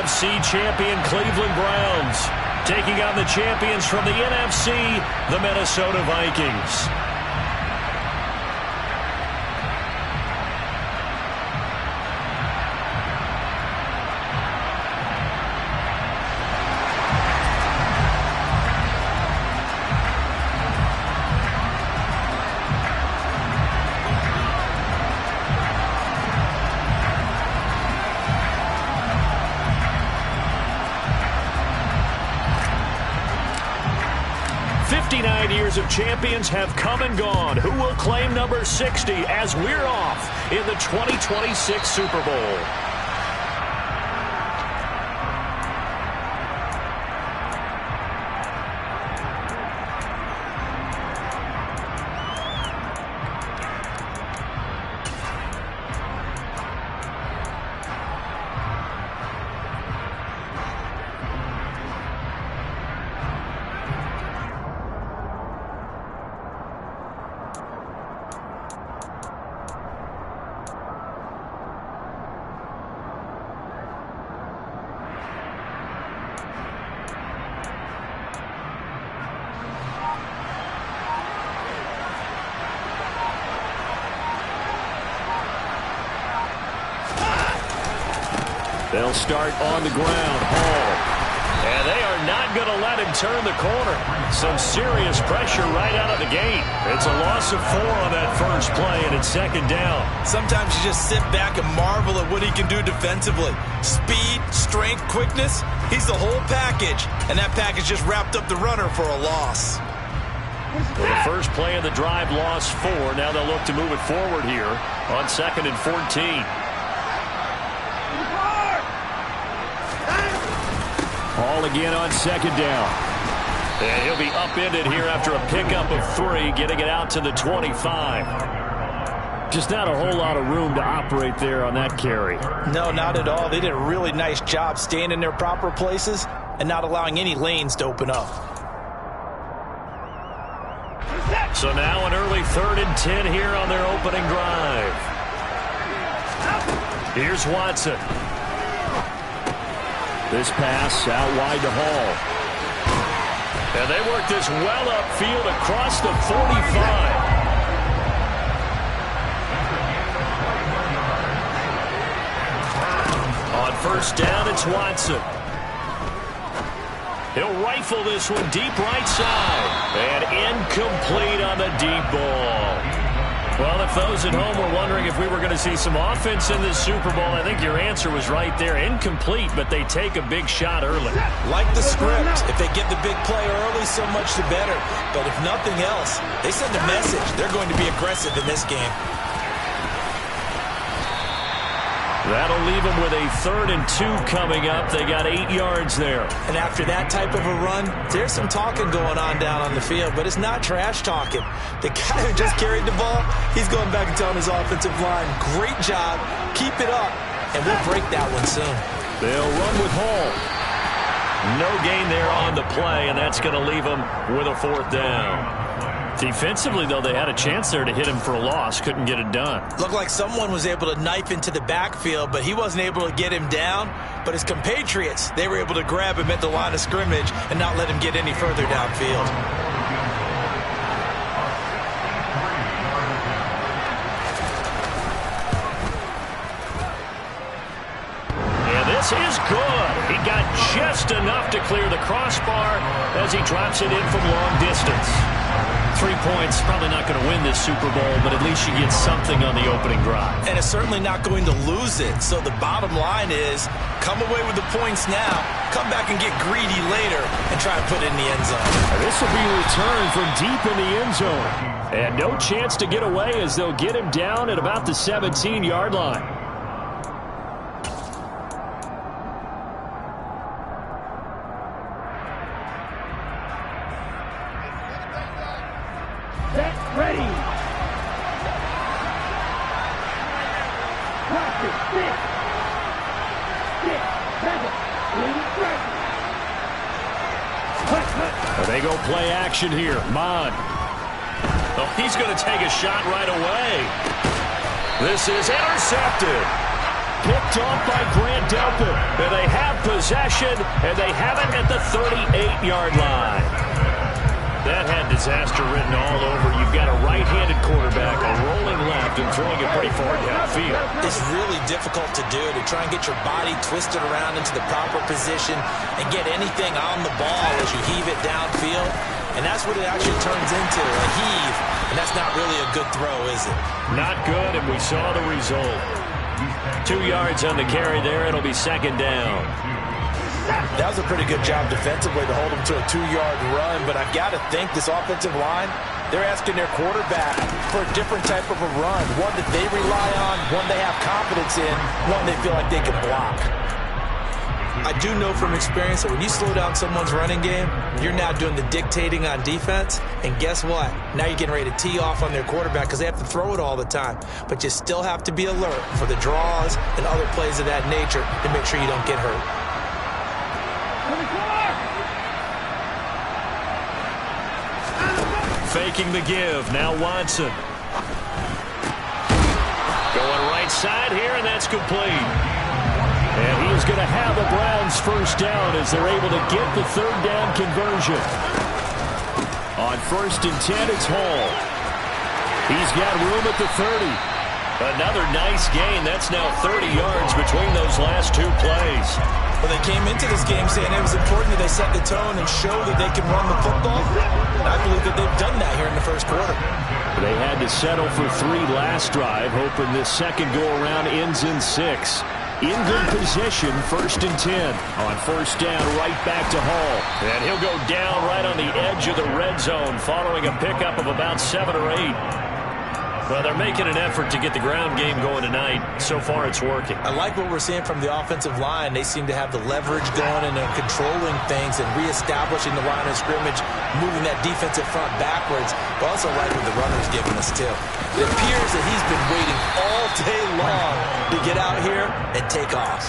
AFC champion Cleveland Browns taking on the champions from the NFC, the Minnesota Vikings. Years of champions have come and gone. Who will claim number 60 as we're off in the 2026 Super Bowl? They'll start on the ground. Hall. And they are not going to let him turn the corner. Some serious pressure right out of the gate. It's a loss of 4 on that first play, and it's second down. Sometimes you just sit back and marvel at what he can do defensively. Speed, strength, quickness. He's the whole package. And that package just wrapped up the runner for a loss. Well, the first play of the drive lost 4. Now they'll look to move it forward here on 2nd and 14. All again on 2nd down. And he'll be upended here after a pickup of 3, getting it out to the 25. Just not a whole lot of room to operate there on that carry. No, not at all. They did a really nice job staying in their proper places and not allowing any lanes to open up. So now an early 3rd and 10 here on their opening drive. Here's Watson. This pass out wide to Hall. And they work this well upfield across the 45. On first down, it's Watson. He'll rifle this one deep right side. And incomplete on the deep ball. Well, if those at home were wondering if we were going to see some offense in this Super Bowl, I think your answer was right there. Incomplete, but they take a big shot early. Like the script. If they get the big play early, so much the better. But if nothing else, they send a message. They're going to be aggressive in this game. That'll leave them with a 3rd and 2 coming up. They got 8 yards there. And after that type of a run, there's some talking going on down on the field, but it's not trash talking. The guy who just carried the ball, he's going back and telling his offensive line, great job, keep it up, and we'll break that one soon. They'll run with Hall. No gain there on the play, and that's going to leave them with a 4th down. Defensively, though, they had a chance there to hit him for a loss. Couldn't get it done. Looked like someone was able to knife into the backfield, but he wasn't able to get him down. But his compatriots, they were able to grab him at the line of scrimmage and not let him get any further downfield. And this is good. He got just enough to clear the crossbar as he drops it in from long distance. 3 points, probably not going to win this Super Bowl, but at least you get something on the opening drive. And it's certainly not going to lose it. So the bottom line is, come away with the points now, come back and get greedy later, and try and put it in the end zone. This will be returned from deep in the end zone. And no chance to get away as they'll get him down at about the 17-yard line. They go play action here. Mon. Oh, he's going to take a shot right away. This is intercepted. Picked off by Grant Delpit. And they have possession, and they have it at the 38-yard line. That had disaster written all over. You've got a right-handed quarterback, a rolling left, and throwing it pretty far downfield. It's really difficult to do, to try and get your body twisted around into the proper position and get anything on the ball as you heave it downfield. And that's what it actually turns into, a heave. And that's not really a good throw, is it? Not good, and we saw the result. 2 yards on the carry there. It'll be second down. That was a pretty good job defensively to hold them to a 2-yard run, but I've got to think this offensive line, they're asking their quarterback for a different type of a run, one that they rely on, one they have confidence in, one they feel like they can block. I do know from experience that when you slow down someone's running game, you're now doing the dictating on defense, and guess what? Now you're getting ready to tee off on their quarterback because they have to throw it all the time, but you still have to be alert for the draws and other plays of that nature to make sure you don't get hurt. Faking the give. Now Watson. Going right side here, and that's complete. And he is going to have the Browns first down as they're able to get the third down conversion. On 1st and 10, it's Hall. He's got room at the 30. Another nice gain. That's now 30 yards between those last 2 plays. Well, they came into this game saying it was important that they set the tone and show that they can run the football. And I believe that they've done that here in the first quarter. They had to settle for 3 last drive, hoping this second go-around ends in 6. In good position, 1st and 10. On 1st down, right back to Hall. And he'll go down right on the edge of the red zone following a pickup of about 7 or 8. Well, they're making an effort to get the ground game going tonight. So far, it's working. I like what we're seeing from the offensive line. They seem to have the leverage going and they're controlling things and reestablishing the line of scrimmage, moving that defensive front backwards. But also like what the runner's giving us, too. It appears that he's been waiting all day long to get out here and take off.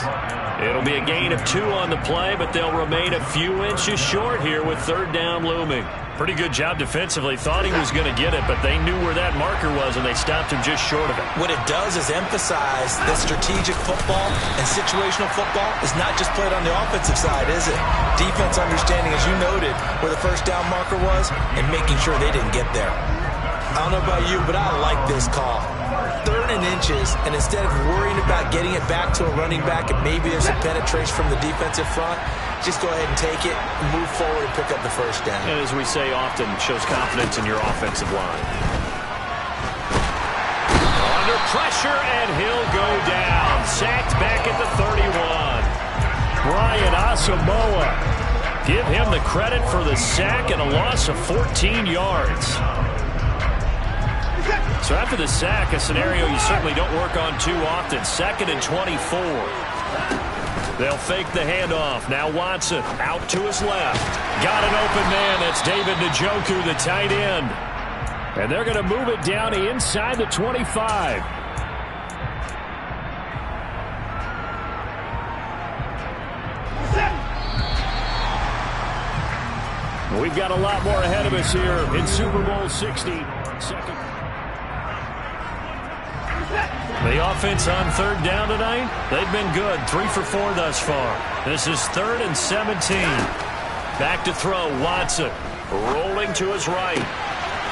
It'll be a gain of 2 on the play, but they'll remain a few inches short here with 3rd down looming. Pretty good job defensively. Thought he was going to get it, but they knew where that marker was, and they stopped him just short of it. What it does is emphasize that strategic football and situational football is not just played on the offensive side, is it? Defense understanding, as you noted, where the 1st down marker was and making sure they didn't get there. I don't know about you, but I like this call. 3rd and inches, and instead of worrying about getting it back to a running back and maybe there's some penetration from the defensive front, just go ahead and take it, move forward, and pick up the 1st down. And as we say often, shows confidence in your offensive line. Under pressure, and he'll go down. Sacked back at the 31. Brian Asamoah. Give him the credit for the sack and a loss of 14 yards. So after the sack, a scenario you certainly don't work on too often. 2nd and 24. They'll fake the handoff. Now Watson out to his left. Got an open man. That's David Njoku, the tight end. And they're going to move it down inside the 25. We've got a lot more ahead of us here in Super Bowl 60. The offense on 3rd down tonight, they've been good. 3 for 4 thus far. This is 3rd and 17. Back to throw, Watson. Rolling to his right.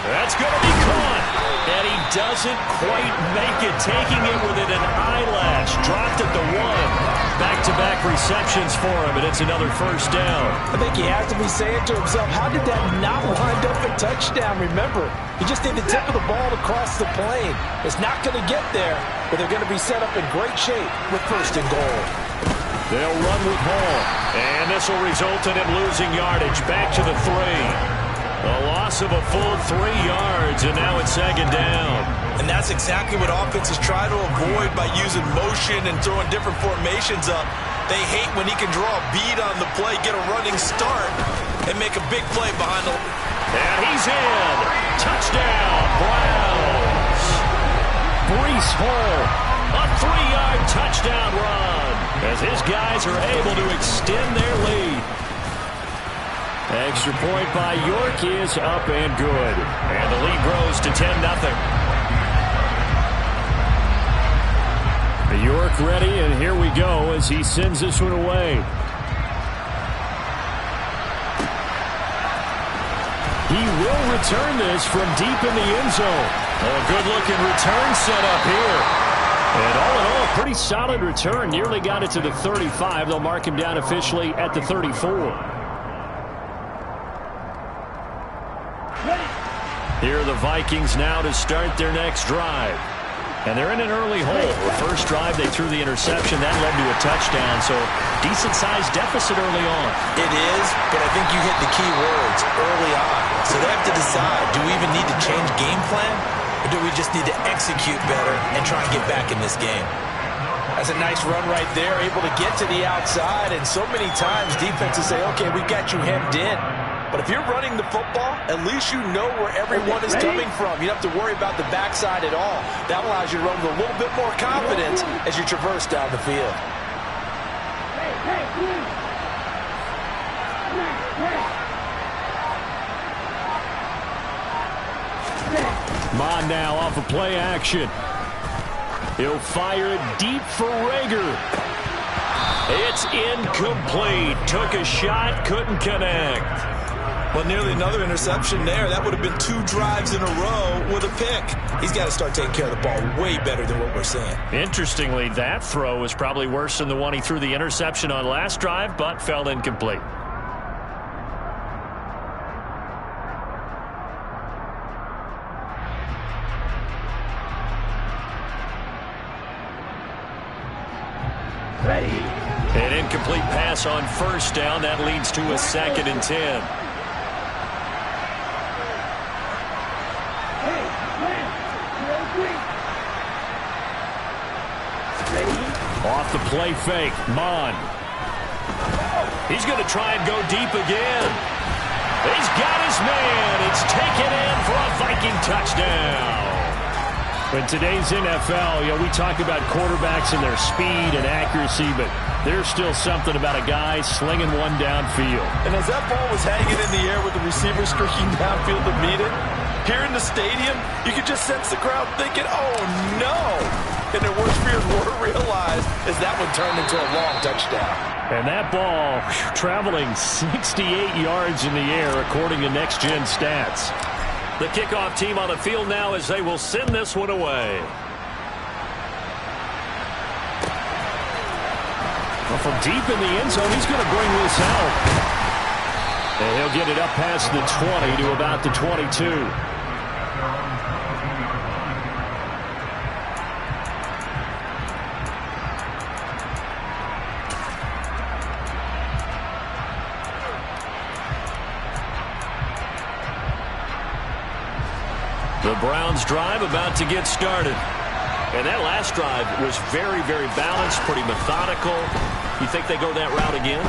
That's going to be caught. And he doesn't quite make it. Taking it within an eyelash. Dropped at the 1. Back-to-back receptions for him, and it's another 1st down. I think he has to be saying to himself, how did that not wind up a touchdown? Remember, he just did the tip of the ball to cross the plane. It's not going to get there, but they're going to be set up in great shape with 1st and goal. They'll run with Hall, and this will result in him losing yardage. Back to the 3. A loss of a full 3 yards, and now it's 2nd down. And that's exactly what offenses try to avoid by using motion and throwing different formations up. They hate when he can draw a bead on the play, get a running start, and make a big play behind the... And he's in. Touchdown, Browns. Breece Hall, a 3-yard touchdown run, as his guys are able to extend their lead. Extra point by York is up and good. And the lead grows to 10-0. York ready, and here we go as he sends this one away. He will return this from deep in the end zone. A good-looking return set up here. And all in all, a pretty solid return. Nearly got it to the 35. They'll mark him down officially at the 34. Here are the Vikings now to start their next drive. And they're in an early hole. The first drive, they threw the interception. That led to a touchdown, so decent-sized deficit early on. It is, but I think you hit the key words early on. So they have to decide, do we even need to change game plan, or do we just need to execute better and try and get back in this game? That's a nice run right there, able to get to the outside, and so many times defenses say, okay, we got you hemmed in. But if you're running the football, at least you know where everyone is coming from. You don't have to worry about the backside at all. That allows you to run with a little bit more confidence as you traverse down the field. Mon now off of play action. He'll fire it deep for Rager. It's incomplete. Took a shot, couldn't connect. Well, nearly another interception there. That would have been 2 drives in a row with a pick. He's got to start taking care of the ball way better than what we're seeing. Interestingly, that throw was probably worse than the one he threw the interception on last drive, but fell incomplete. Ready. An incomplete pass on first down. That leads to a 2nd and 10. Off the play fake, Mon. He's going to try and go deep again. He's got his man. It's taken in for a Viking touchdown. In today's NFL, we talk about quarterbacks and their speed and accuracy, but there's still something about a guy slinging one downfield. And as that ball was hanging in the air with the receiver streaking downfield to meet it, here in the stadium, you could just sense the crowd thinking, oh, no. And their worst fears were realized as that one turned into a long touchdown. And that ball traveling 68 yards in the air, according to NextGen stats. The kickoff team on the field now as they will send this one away. Well, from deep in the end zone, he's going to bring this out. And he'll get it up past the 20 to about the 22. The Browns drive about to get started. And that last drive was very, very balanced, pretty methodical. You think they go that route again?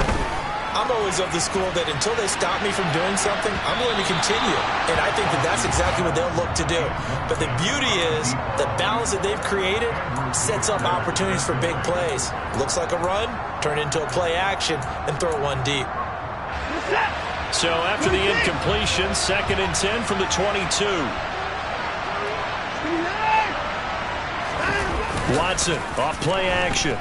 I'm always of the school that until they stop me from doing something, I'm going to continue. And I think that that's exactly what they'll look to do. But the beauty is the balance that they've created sets up opportunities for big plays. Looks like a run, turn into a play action, and throw one deep. So after the incompletion, 2nd and 10 from the 22. Watson off play action.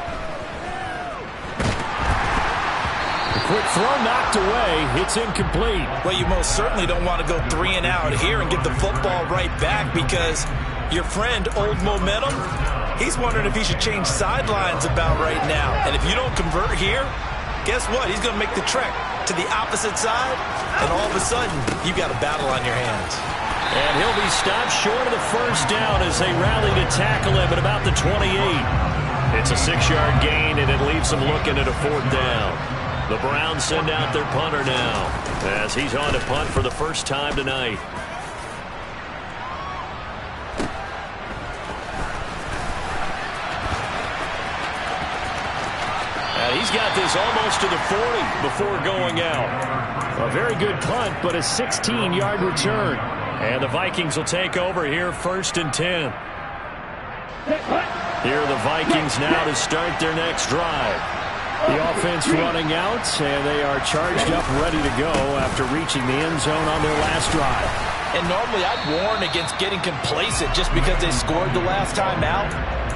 The quick throw knocked away. It's incomplete. Well, you most certainly don't want to go 3 and out here and get the football right back because your friend, Old Momentum, he's wondering if he should change sidelines about right now. And if you don't convert here, guess what? He's going to make the trek to the opposite side, and all of a sudden, you've got a battle on your hands. And he'll be stopped short of the first down as they rally to tackle him at about the 28. It's a 6-yard gain, and it leaves them looking at a 4th down. The Browns send out their punter now as he's on to punt for the first time tonight. And he's got this almost to the 40 before going out. A very good punt, but a 16-yard return. And the Vikings will take over here 1st and 10. Here are the Vikings now to start their next drive. The offense running out, and they are charged up, ready to go after reaching the end zone on their last drive. And normally I'd warn against getting complacent just because they scored the last time out.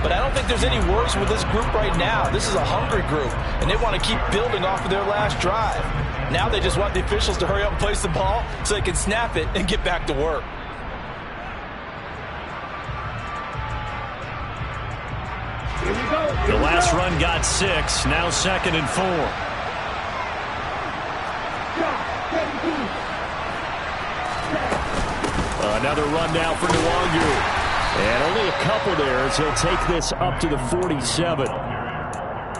But I don't think there's any worries with this group right now. This is a hungry group, and they want to keep building off of their last drive. Now they just want the officials to hurry up and place the ball so they can snap it and get back to work. The last run got 6. Now 2nd and 4. Another run now for Nwangu. And only a couple there as he'll take this up to the 47.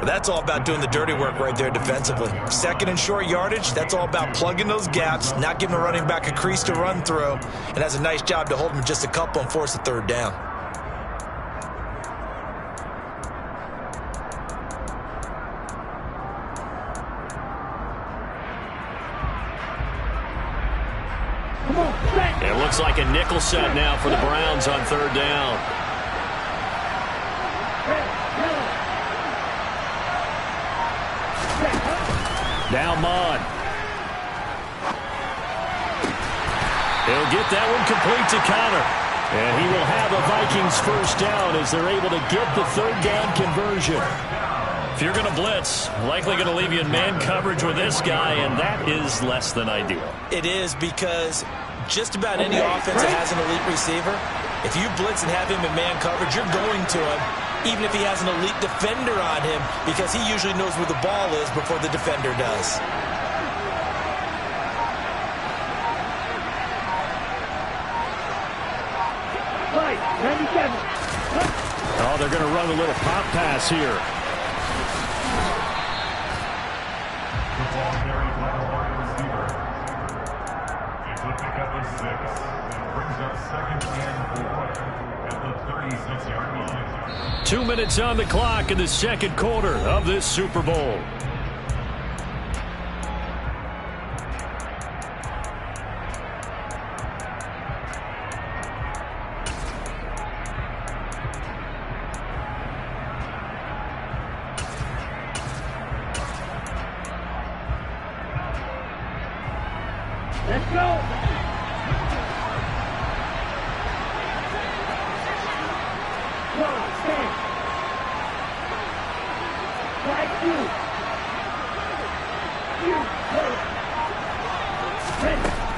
That's all about doing the dirty work right there defensively. 2nd and short yardage, that's all about plugging those gaps, not giving a running back a crease to run through, and has a nice job to hold him just a couple and force a 3rd down. It looks like a nickel set now for the Browns on 3rd down. Now Mon. He'll get that one complete to Connor. And he will have a Vikings 1st down as they're able to get the 3rd down conversion. If you're going to blitz, likely going to leave you in man coverage with this guy, and that is less than ideal. It is, because just about any offense that has an elite receiver, if you blitz and have him in man coverage, you're going to him, even if he has an elite defender on him, because he usually knows where the ball is before the defender does. Oh, they're going to run a little pop pass here. Pick up a 6. That brings up 2nd and 4 at the 36-yard line. 2 minutes on the clock in the 2nd quarter of this Super Bowl. Let's go.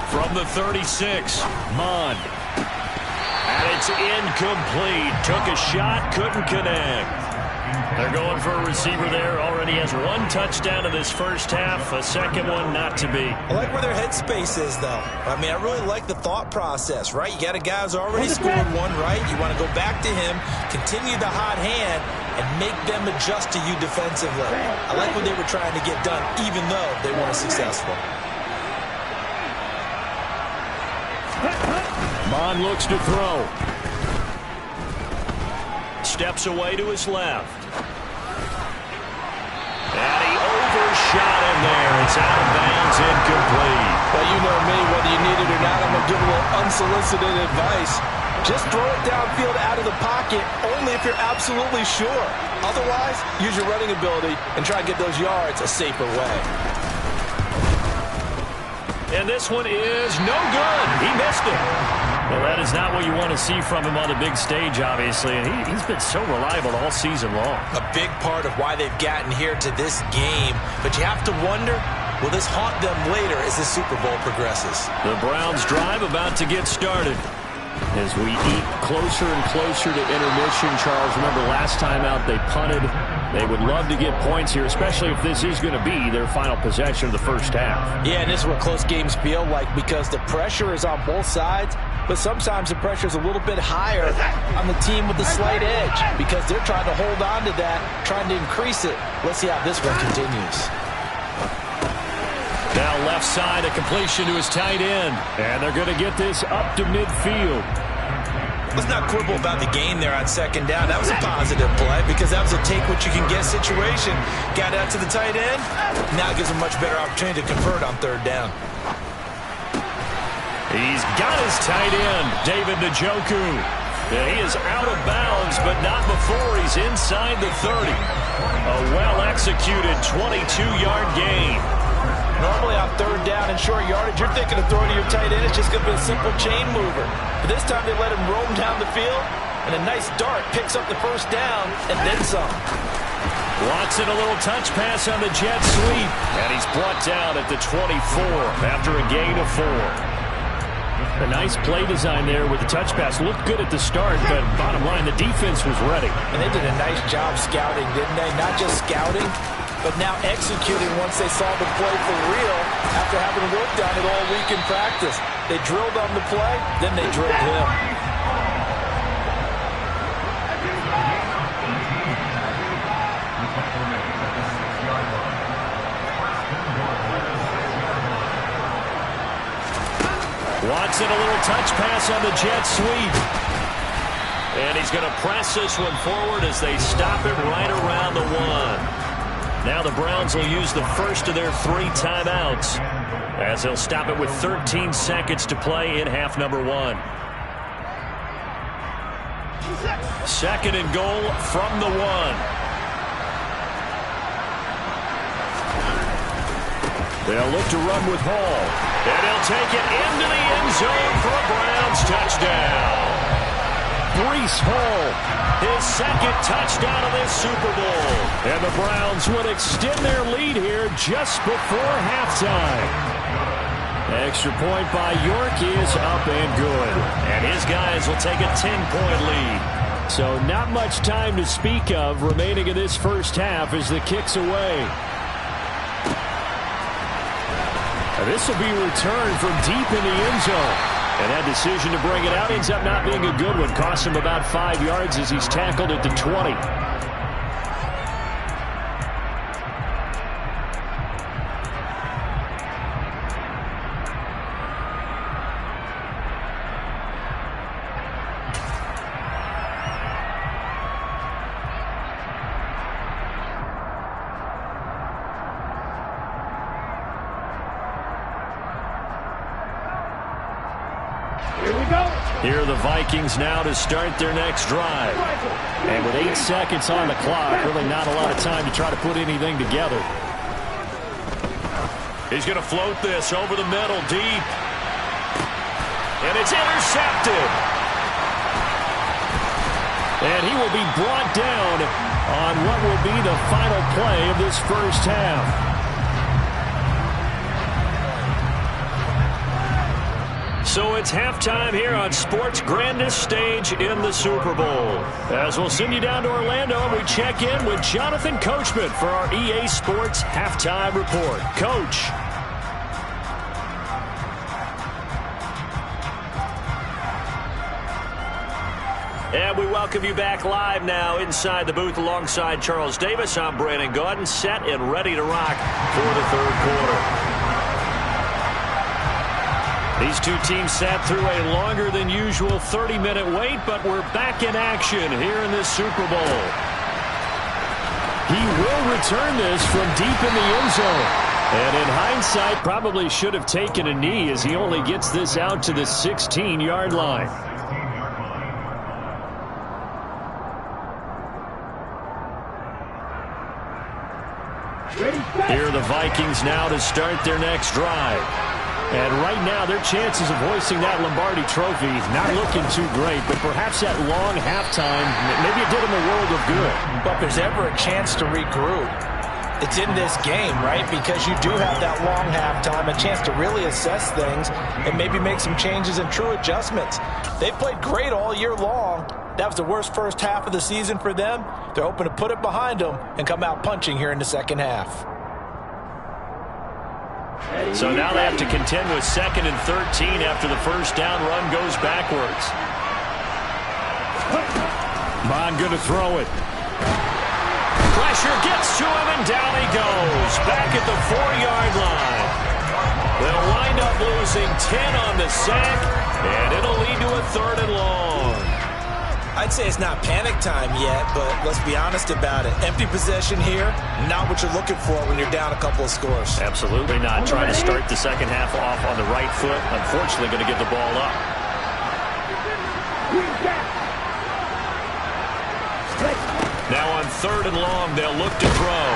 From the 36, Mon. And it's incomplete. Took a shot, couldn't connect. They're going for a receiver there. Already has 1 touchdown in this 1st half. A 2nd one not to be. I like where their headspace is, though. I mean, I really like the thought process, right? You got a guy who's already scored 1, right? You want to go back to him, continue the hot hand, and make them adjust to you defensively. I like what they were trying to get done, even though they weren't successful. Mon looks to throw. Steps away to his left. And he overshot him there. It's out of bounds, incomplete. Well, you know me, whether you need it or not, I'm going to give a little unsolicited advice. Just throw it downfield out of the pocket, only if you're absolutely sure. Otherwise, use your running ability and try to get those yards a safer way. And this one is no good. He missed it. Well, that is not what you want to see from him on the big stage, obviously, and he's been so reliable all season long. A big part of why they've gotten here to this game, but you have to wonder, will this haunt them later as the Super Bowl progresses? The Browns drive about to get started. As we eat closer and closer to intermission, Charles, remember last time out they punted. They would love to get points here, especially if this is going to be their final possession of the 1st half. Yeah, and this is what close games feel like, because the pressure is on both sides, but sometimes the pressure is a little bit higher on the team with the slight edge, because they're trying to hold on to that, trying to increase it. Let's see how this one continues. Now left side, a completion to his tight end. And they're going to get this up to midfield. Let's not quibble about the gain there on 2nd down. That was a positive play, because that was a take-what-you-can-get situation. Got out to the tight end. Now gives him a much better opportunity to convert on 3rd down. He's got his tight end, David Njoku. Yeah, he is out of bounds, but not before he's inside the 30. A well-executed 22-yard gain. Normally on 3rd down and short yardage, you're thinking of throwing to your tight end. It's just going to be a simple chain mover. But this time they let him roam down the field, and a nice dart picks up the 1st down and then some. Watson, a little touch pass on the jet sweep. And he's brought down at the 24 after a gain of 4. A nice play design there with the touch pass. Looked good at the start, but bottom line, the defense was ready. And they did a nice job scouting, didn't they? Not just scouting, but now executing once they saw the play for real after having worked on it all week in practice. They drilled on the play, then they drilled him. Watson, a little touch pass on the jet sweep. And he's going to press this one forward as they stop it right around the 1. Now the Browns will use the first of their 3 timeouts as they'll stop it with 13 seconds to play in half number 1. Second and goal from the 1. They'll look to run with Hall. And he'll take it into the end zone for a Browns touchdown. Breece Hall, his second touchdown of this Super Bowl. And the Browns would extend their lead here just before halftime. Extra point by York is up and good. And his guys will take a 10-point lead. So not much time to speak of remaining in this first half as the kick's away. This will be returned from deep in the end zone. And that decision to bring it out ends up not being a good one. Costs him about 5 yards as he's tackled at the 20. Here are the Vikings now to start their next drive. And with 8 seconds on the clock, really not a lot of time to try to put anything together. He's going to float this over the middle deep. And it's intercepted. And he will be brought down on what will be the final play of this first half. So it's halftime here on sports' grandest stage in the Super Bowl. As we'll send you down to Orlando, and we check in with Jonathan Coachman for our EA Sports Halftime Report. Coach. And we welcome you back live now inside the booth alongside Charles Davis. I'm Brandon Gaudin, set and ready to rock for the third quarter. These two teams sat through a longer than usual 30-minute wait, but we're back in action here in this Super Bowl. He will return this from deep in the end zone. And in hindsight, probably should have taken a knee as he only gets this out to the 16-yard line. Here are the Vikings now to start their next drive. And right now, their chances of hoisting that Lombardi trophy not looking too great, but perhaps that long halftime, maybe it did them a world of good. But if there's ever a chance to regroup, it's in this game, right? Because you do have that long halftime, a chance to really assess things and maybe make some changes and true adjustments. They played great all year long. That was the worst first half of the season for them. They're hoping to put it behind them and come out punching here in the second half. So now they have to contend with 2nd and 13 after the first down run goes backwards. Bond going to throw it. Pressure gets to him, and down he goes. Back at the 4-yard line. They'll wind up losing 10 on the sack, and it'll lead to a 3rd and long. I'd say it's not panic time yet, but let's be honest about it. Empty possession here, not what you're looking for when you're down a couple of scores. Absolutely not. Trying to start the second half off on the right foot. Unfortunately, going to give the ball up. Now on 3rd and long, they'll look to throw.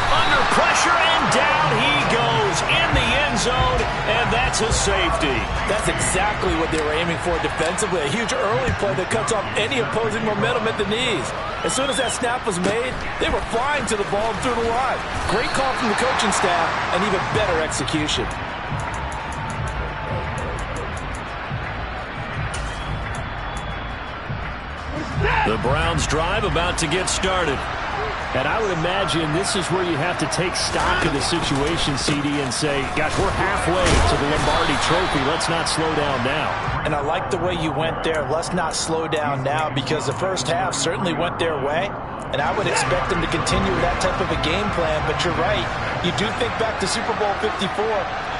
Under pressure, and down he goes in the end zone, and that's to safety. That's exactly what they were aiming for defensively. A huge early play that cuts off any opposing momentum at the knees. As soon as that snap was made, they were flying to the ball and through the line. Great call from the coaching staff and even better execution. The Browns drive about to get started. And I would imagine this is where you have to take stock of the situation, CD, and say, gosh, we're halfway to the Lombardi Trophy. Let's not slow down now. And I like the way you went there. Let's not slow down now, because the first half certainly went their way. And I would expect them to continue that type of a game plan. But you're right. You do think back to Super Bowl 54.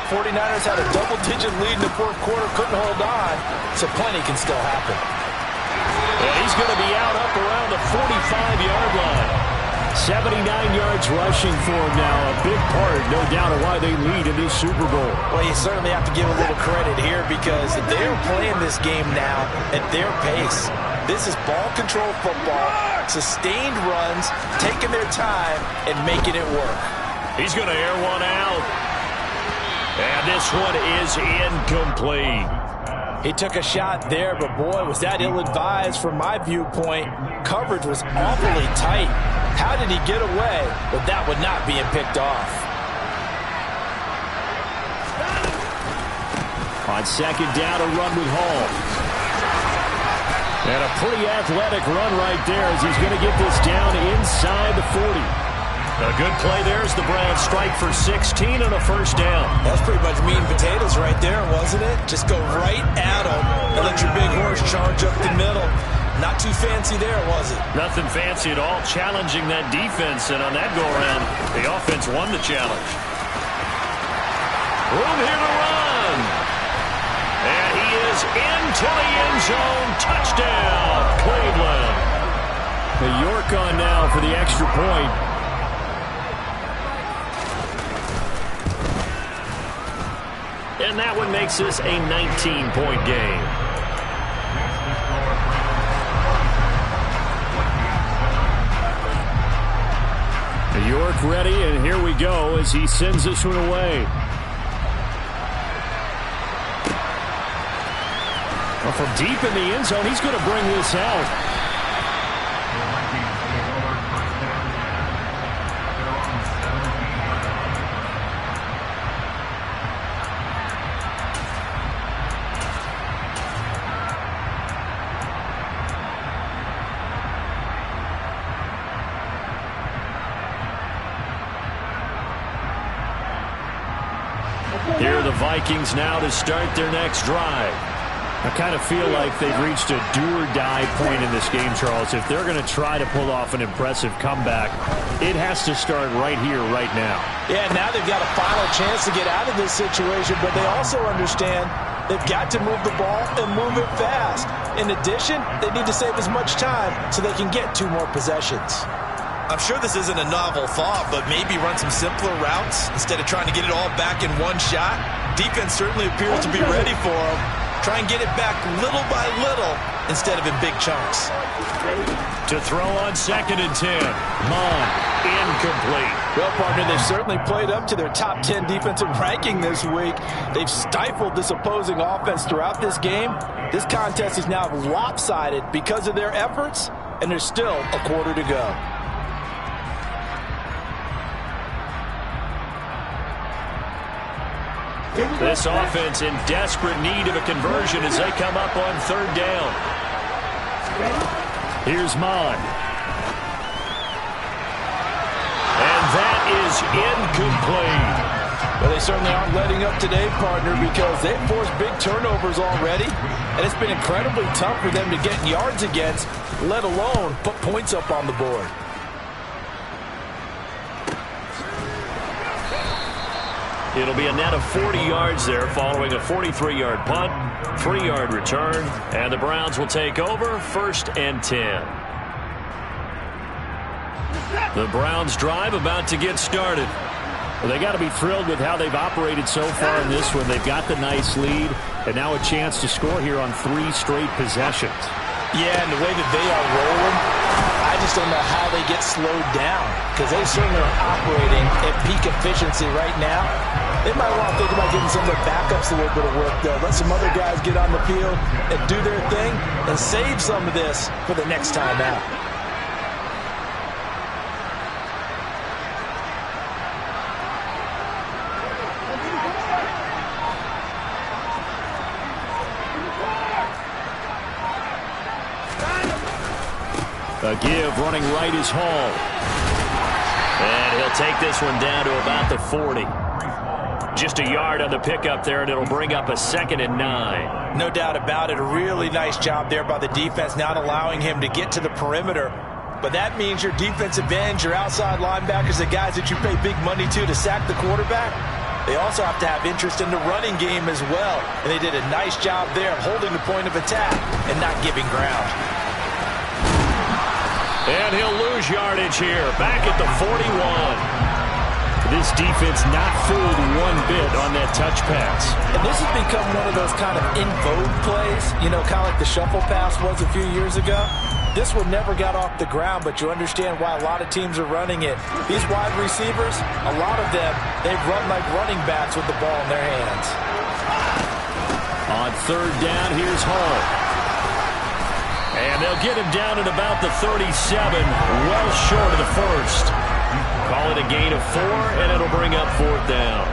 49ers had a double-digit lead in the fourth quarter, couldn't hold on. So plenty can still happen. And he's going to be out up around the 45-yard line. 79 yards rushing for him now. A big part, no doubt, of why they lead in this Super Bowl. Well, you certainly have to give a little credit here, because they're playing this game now at their pace. This is ball control football, sustained runs, taking their time and making it work. He's going to air one out. And this one is incomplete. He took a shot there, but boy, was that ill-advised from my viewpoint. Coverage was awfully tight. How did he get away with that one not being picked off? On second down, a run with Hall. And a pretty athletic run right there, as he's going to get this down inside the 40. A good play there as the Browns strike for 16 and a first down. That's pretty much meat and potatoes right there, wasn't it? Just go right at them and let your big horse charge up the middle. Not too fancy there, was it? Nothing fancy at all, challenging that defense. And on that go-around, the offense won the challenge. Room here to run. And he is into the end zone. Touchdown, Cleveland. The York on now for the extra point. And that one makes this a 19-point game. York ready, and here we go as he sends this one away. Well, from deep in the end zone, he's going to bring this out. Here are the Vikings now to start their next drive. I kind of feel like they've reached a do-or-die point in this game, Charles. If they're going to try to pull off an impressive comeback, it has to start right here, right now. Yeah, now they've got a final chance to get out of this situation, but they also understand they've got to move the ball and move it fast. In addition, they need to save as much time so they can get 2 more possessions. I'm sure this isn't a novel thought, but maybe run some simpler routes instead of trying to get it all back in one shot. Defense certainly appears to be ready for them. Try and get it back little by little instead of in big chunks. To throw on 2nd and 10. Incomplete. Well, partner, they've certainly played up to their top 10 defensive ranking this week. They've stifled this opposing offense throughout this game. This contest is now lopsided because of their efforts, and there's still a quarter to go. This offense in desperate need of a conversion as they come up on 3rd down. Here's Mon. And that is incomplete. Well, they certainly aren't letting up today, partner, because they've forced big turnovers already, and it's been incredibly tough for them to get yards against, let alone put points up on the board. It'll be a net of 40 yards there following a 43-yard punt, 3-yard return, and the Browns will take over 1st and 10. The Browns drive about to get started. Well, they got to be thrilled with how they've operated so far in this one. They've got the nice lead, and now a chance to score here on 3 straight possessions. Yeah, and the way that they are rolling, I just don't know how they get slowed down, because they certainly are operating at peak efficiency right now. They might want to think about giving some of their backups a little bit of work, though. Let some other guys get on the field and do their thing and save some of this for the next time out. A give running right is Hall. And he'll take this one down to about the 40. Just a yard on the pickup there, and it'll bring up a 2nd and 9. No doubt about it. A really nice job there by the defense, not allowing him to get to the perimeter. But that means your defensive ends, your outside linebackers, the guys that you pay big money to sack the quarterback, they also have to have interest in the running game as well. And they did a nice job there of holding the point of attack and not giving ground. And he'll lose yardage here, back at the 41. This defense not fooled one bit on that touch pass. And this has become one of those kind of in vogue plays, you know, kind of like the shuffle pass was a few years ago. This one never got off the ground, but you understand why a lot of teams are running it. These wide receivers, a lot of them, they've run like running backs with the ball in their hands. On 3rd down, here's Hall. And they'll get him down at about the 37, well short of the first. Call it a gain of 4, and it'll bring up 4th down.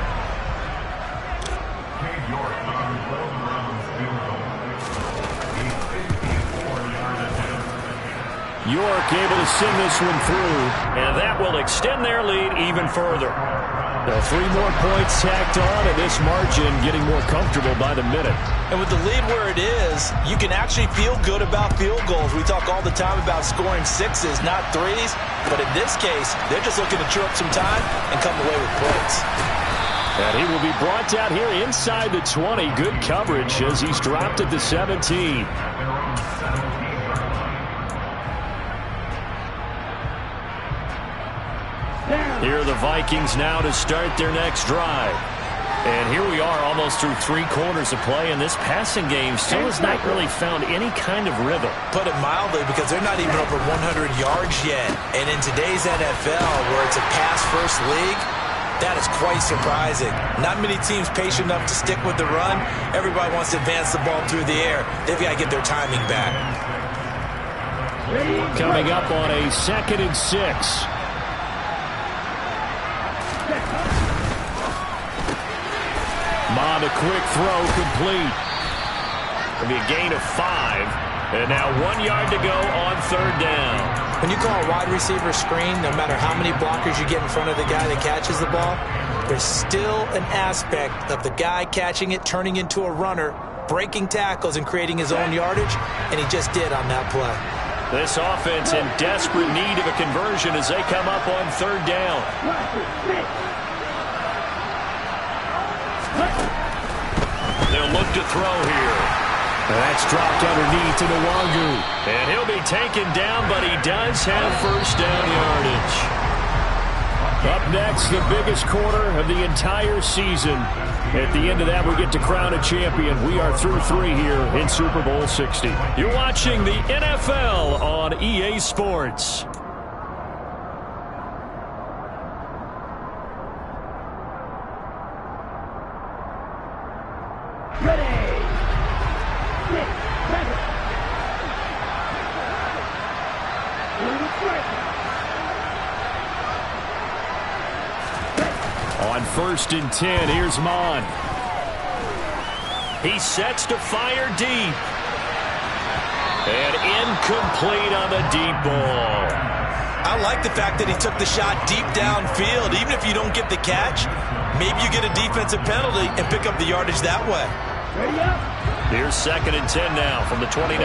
York able to send this one through. And that will extend their lead even further. Now 3 more points tacked on, and this margin getting more comfortable by the minute. And with the lead where it is, you can actually feel good about field goals. We talk all the time about scoring 6s, not 3s. But in this case, they're just looking to chew up some time and come away with points. And he will be brought down here inside the 20. Good coverage as he's dropped at the 17. Here are the Vikings now to start their next drive. And here we are almost through 3 quarters of play, and this passing game still has not really found any kind of rhythm. Put it mildly, because they're not even over 100 yards yet. And in today's NFL, where it's a pass-first league, that is quite surprising. Not many teams patient enough to stick with the run. Everybody wants to advance the ball through the air. They've got to get their timing back. Coming up on a 2nd and 6. Mond, a quick throw, complete. It'll be a gain of 5. And now 1 yard to go on 3rd down. When you call a wide receiver screen, no matter how many blockers you get in front of the guy that catches the ball, there's still an aspect of the guy catching it, turning into a runner, breaking tackles and creating his own yardage, and he just did on that play. This offense in desperate need of a conversion as they come up on 3rd down. They'll look to throw here. That's dropped underneath to Nwangu. And he'll be taken down, but he does have 1st down yardage. Up next, the biggest quarter of the entire season. At the end of that, we get to crown a champion. We are through 3 here in Super Bowl 60. You're watching the NFL on EA Sports. On 1st and 10, here's Mond. He sets to fire deep. And incomplete on the deep ball. I like the fact that he took the shot deep downfield. Even if you don't get the catch, maybe you get a defensive penalty and pick up the yardage that way. Here's 2nd and 10 now from the 29.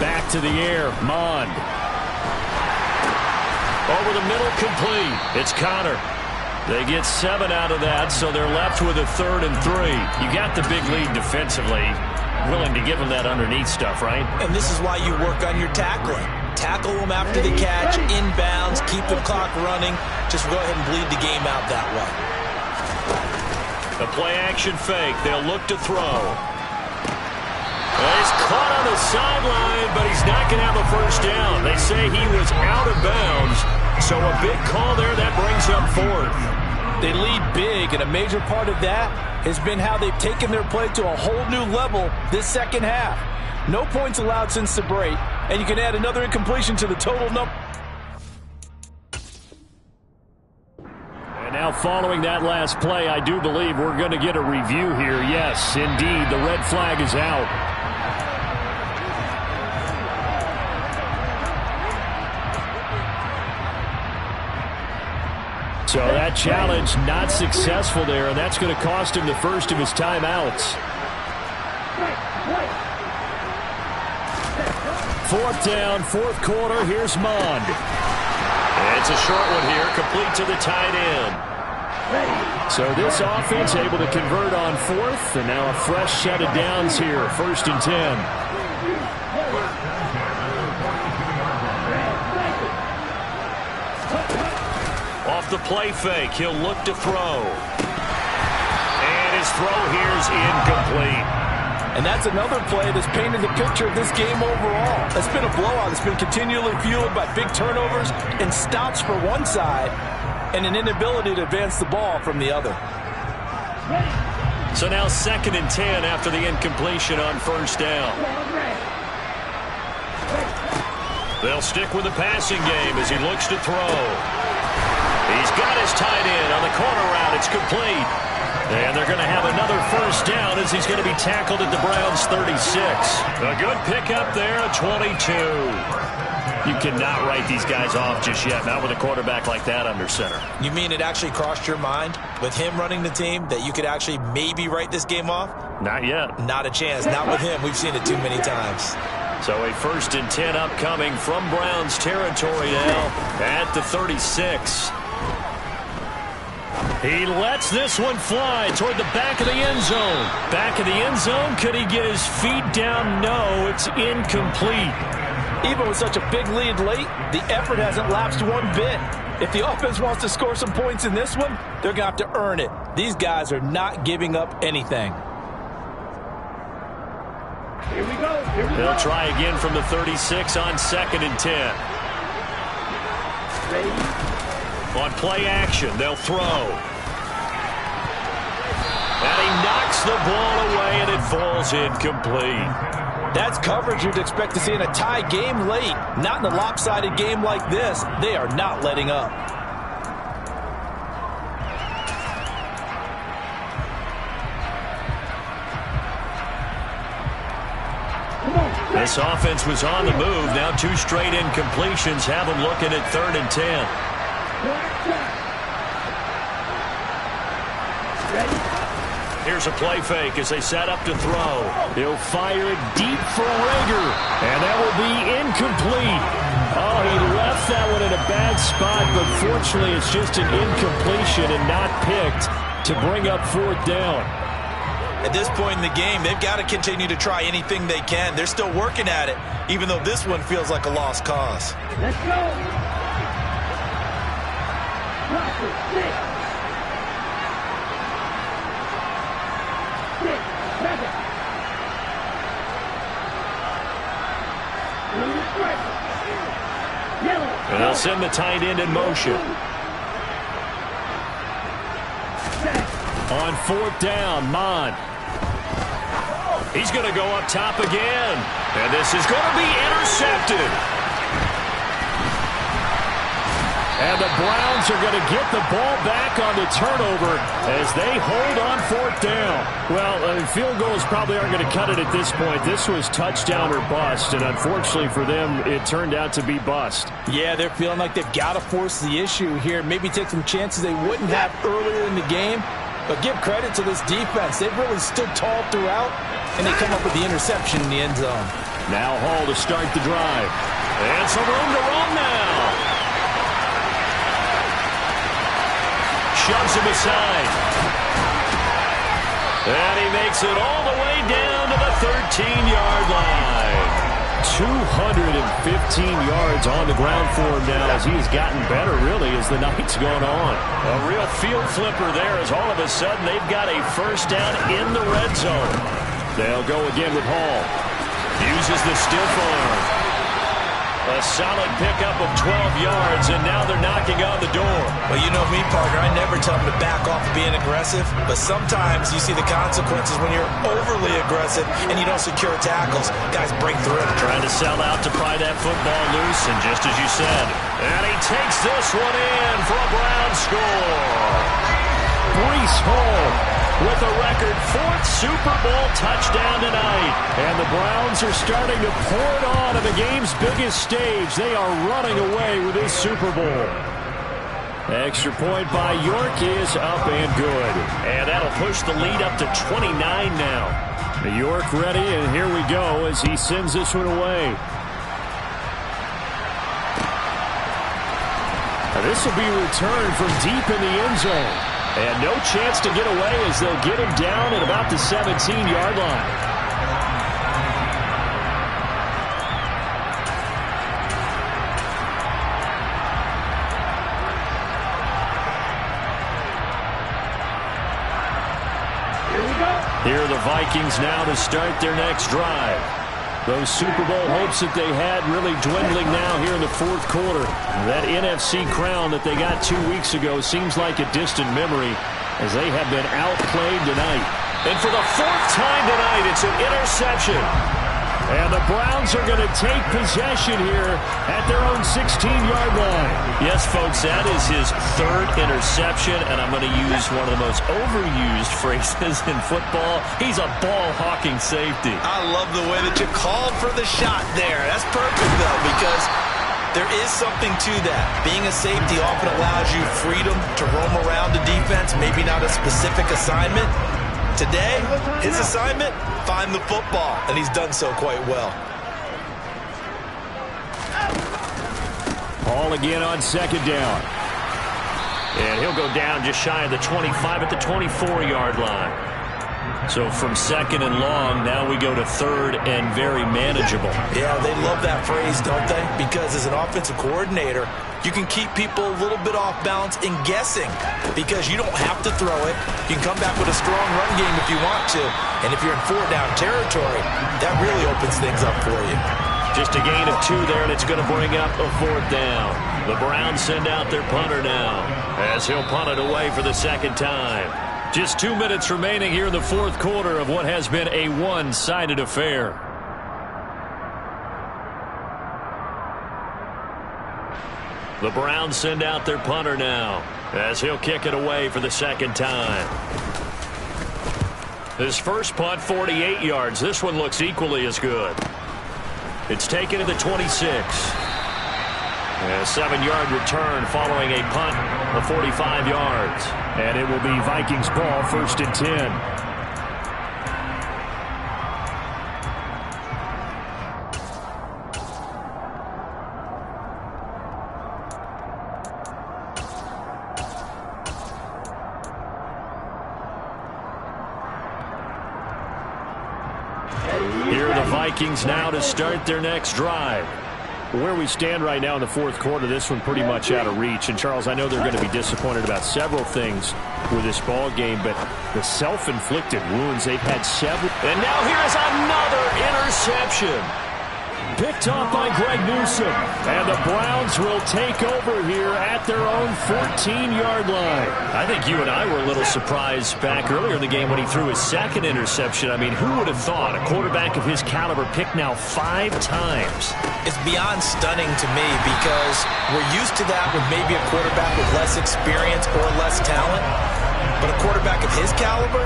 Back to the air, Mond. Over the middle, complete. It's Connor. They get 7 out of that, so they're left with a 3rd and 3. You got the big lead defensively. Willing to give them that underneath stuff, right? And this is why you work on your tackling. Tackle them after the catch, inbounds, keep the clock running. Just go ahead and bleed the game out that way. The play-action fake. They'll look to throw. He's caught on the sideline, but he's not going to have a first down. They say he was out of bounds, so a big call there. That brings up 4th. They lead big, and a major part of that has been how they've taken their play to a whole new level this second half. No points allowed since the break, and you can add another incompletion to the total number. And now following that last play, I do believe we're going to get a review here. Yes, indeed, the red flag is out. So that challenge not successful there, and that's going to cost him the first of his timeouts. 4th down, 4th quarter. Here's Mond. It's a short one here, complete to the tight end. So this offense able to convert on 4th, and now a fresh set of downs here, 1st and 10. Off the play fake, he'll look to throw. And his throw here is incomplete. And that's another play that's painted the picture of this game overall. It's been a blowout. It's been continually fueled by big turnovers and stops for one side and an inability to advance the ball from the other. So now 2nd and 10 after the incompletion on 1st down. They'll stick with the passing game as he looks to throw. He's got his tight end on the corner route. It's complete. And they're going to have another first down as he's going to be tackled at the Browns' 36. A good pickup there, a 22. You cannot write these guys off just yet, not with a quarterback like that under center. You mean it actually crossed your mind with him running the team that you could actually maybe write this game off? Not yet. Not a chance. Not with him. We've seen it too many times. So a 1st and 10 upcoming from Browns territory now at the 36. He lets this one fly toward the back of the end zone. Back of the end zone. Could he get his feet down? No, it's incomplete. Even with such a big lead late, the effort hasn't lapsed one bit. If the offense wants to score some points in this one, they're going to have to earn it. These guys are not giving up anything. Here we go. They'll try again from the 36 on 2nd and 10. Ready? On play action, they'll throw. And he knocks the ball away, and it falls incomplete. That's coverage you'd expect to see in a tie game late. Not in a lopsided game like this. They are not letting up. This offense was on the move. Now 2 straight incompletions have them looking at 3rd and 10. Here's a play fake as they set up to throw. He'll fire it deep for Rager, and that will be incomplete. Oh, he left that one in a bad spot, but fortunately it's just an incompletion and not picked to bring up 4th down. At this point in the game, they've got to continue to try anything they can. They're still working at it, even though this one feels like a lost cause. Let's go. Blocker, 6. 6, 7. Yellow. And they'll send the tight end in motion. On 4th down, Mond. He's going to go up top again. And this is going to be intercepted. And the Browns are going to get the ball back on the turnover as they hold on 4th down. Well, field goals probably aren't going to cut it at this point. This was touchdown or bust, and unfortunately for them, it turned out to be bust. Yeah, they're feeling like they've got to force the issue here. Maybe take some chances they wouldn't have earlier in the game. But give credit to this defense. They've really stood tall throughout, and they come up with the interception in the end zone. Now Hall to start the drive. And some room to run now. Shoves him aside. And he makes it all the way down to the 13-yard line. 215 yards on the ground for him now as he's gotten better, really, as the night's gone on. A real field flipper there as all of a sudden they've got a first down in the red zone. They'll go again with Hall. Uses the stiff arm. A solid pickup of 12 yards, and now they're knocking on the door. Well, you know me, partner. I never tell them to back off of being aggressive, but sometimes you see the consequences when you're overly aggressive and you don't secure tackles. Guys break through. Trying to sell out to pry that football loose, and just as you said, and he takes this one in for a Brown score. Breece Hall with a record 4th Super Bowl touchdown tonight. And the Browns are starting to pour it on the game's biggest stage. They are running away with this Super Bowl. Extra point by York is up and good. And that'll push the lead up to 29 now. York ready, and here we go as he sends this one away. Now this will be returned from deep in the end zone. And no chance to get away as they'll get him down at about the 17-yard line. Here we go. Here are the Vikings now to start their next drive. Those Super Bowl hopes that they had really dwindling now here in the fourth quarter. That NFC crown that they got 2 weeks ago seems like a distant memory as they have been outplayed tonight. And for the 4th time tonight, it's an interception. And the Browns are going to take possession here at their own 16-yard line. Yes, folks, that is his 3rd interception, and I'm going to use one of the most overused phrases in football. He's a ball-hawking safety. I love the way that you called for the shot there. That's perfect, though, because there is something to that. Being a safety often allows you freedom to roam around the defense, maybe not a specific assignment. Today, his assignment, find the football, and he's done so quite well. Ball again on 2nd down. And he'll go down just shy of the 25 at the 24-yard line. So from 2nd and long, now we go to 3rd and very manageable. Yeah, they love that phrase, don't they? Because as an offensive coordinator, you can keep people a little bit off balance in guessing because you don't have to throw it. You can come back with a strong run game if you want to. And if you're in 4-down territory, that really opens things up for you. Just a gain of 2 there, and it's going to bring up a 4th down. The Browns send out their punter now as he'll punt it away for the 2nd time. Just 2 minutes remaining here in the fourth quarter of what has been a one-sided affair. The Browns send out their punter now as he'll kick it away for the 2nd time. His first punt, 48 yards. This one looks equally as good. It's taken to the 26. A 7-yard return following a punt of 45 yards. And it will be Vikings ball, 1st and 10. Here are the Vikings now to start their next drive. Where we stand right now in the fourth quarter, this one pretty much out of reach. And, Charles, I know they're going to be disappointed about several things with this ball game, but the self-inflicted wounds, they've had several. And now here is another interception. Picked off by Greg Newsome. And the Browns will take over here at their own 14-yard line. I think you and I were a little surprised back earlier in the game when he threw his 2nd interception. I mean, who would have thought a quarterback of his caliber picked now 5 times? It's beyond stunning to me because we're used to that with maybe a quarterback with less experience or less talent. But a quarterback of his caliber,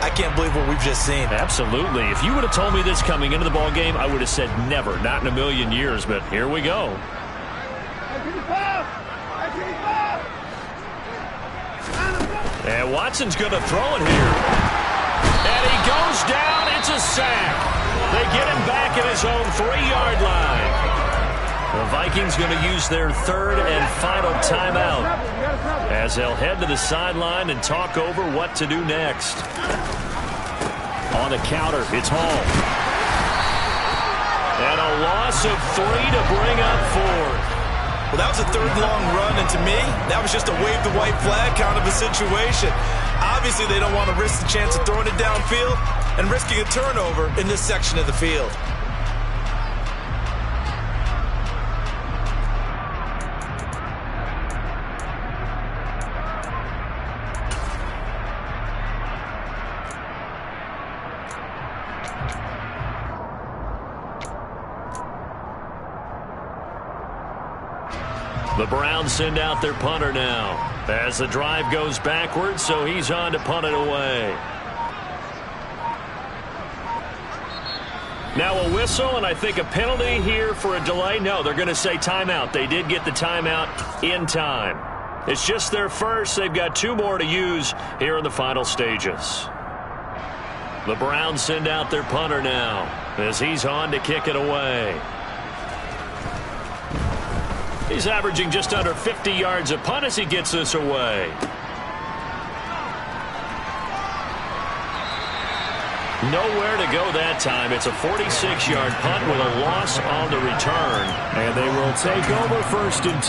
I can't believe what we've just seen. Absolutely. If you would have told me this coming into the ball game, I would have said never, not in a million years. But here we go. And Watson's going to throw it here. And he goes down. It's a sack. They get him back at his own 3-yard line. The Vikings going to use their 3rd and final timeout as they'll head to the sideline and talk over what to do next. On the counter, it's Hall. And a loss of 3 to bring up 4. Well, that was a 3rd long run, and to me, that was just a wave the white flag kind of a situation. Obviously, they don't want to risk the chance of throwing it downfield and risking a turnover in this section of the field. The Browns send out their punter now as the drive goes backwards, so he's on to punt it away. Now a whistle, and I think a penalty here for a delay. No, they're going to say timeout. They did get the timeout in time. It's just their first. They've got 2 more to use here in the final stages. The Browns send out their punter now as he's on to kick it away. He's averaging just under 50 yards a punt as he gets this away. Nowhere to go that time. It's a 46-yard punt with a loss on the return. And they will take over 1st and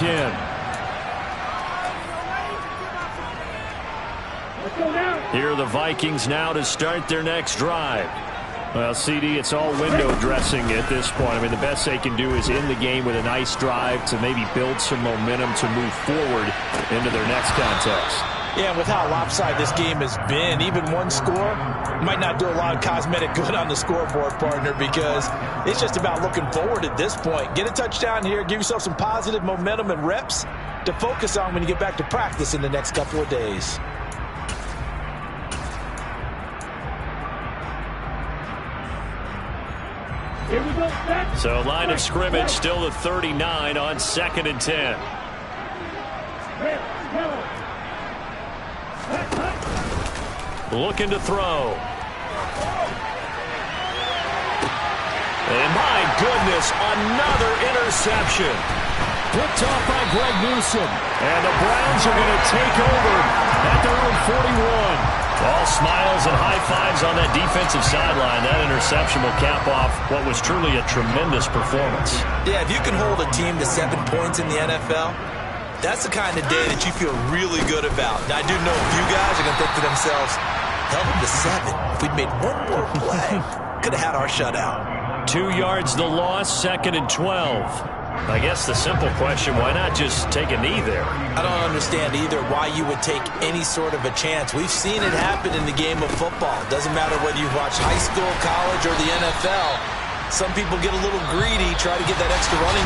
10. Here are the Vikings now to start their next drive. Well, CD, it's all window dressing at this point. I mean, the best they can do is end the game with a nice drive to maybe build some momentum to move forward into their next contest. Yeah, with how lopsided this game has been, even one score might not do a lot of cosmetic good on the scoreboard, partner, because it's just about looking forward at this point. Get a touchdown here, give yourself some positive momentum and reps to focus on when you get back to practice in the next couple of days. Here we go, set. So line of scrimmage still at 39 on 2nd and 10. Looking to throw. And my goodness, another interception. Picked off by Greg Newsom. And the Browns are going to take over at their own 41. All smiles and high fives on that defensive sideline. That interception will cap off what was truly a tremendous performance. Yeah, if you can hold a team to 7 points in the NFL, that's the kind of day that you feel really good about. Now, I do know a few guys are going to think to themselves, held them to 7. If we'd made one more play, could have had our shutout. 2 yards the loss, 2nd and 12. I guess the simple question, why not just take a knee there? I don't understand either why you would take any sort of a chance. We've seen it happen in the game of football. Doesn't matter whether you watch high school, college, or the NFL. Some people get a little greedy, try to get that extra running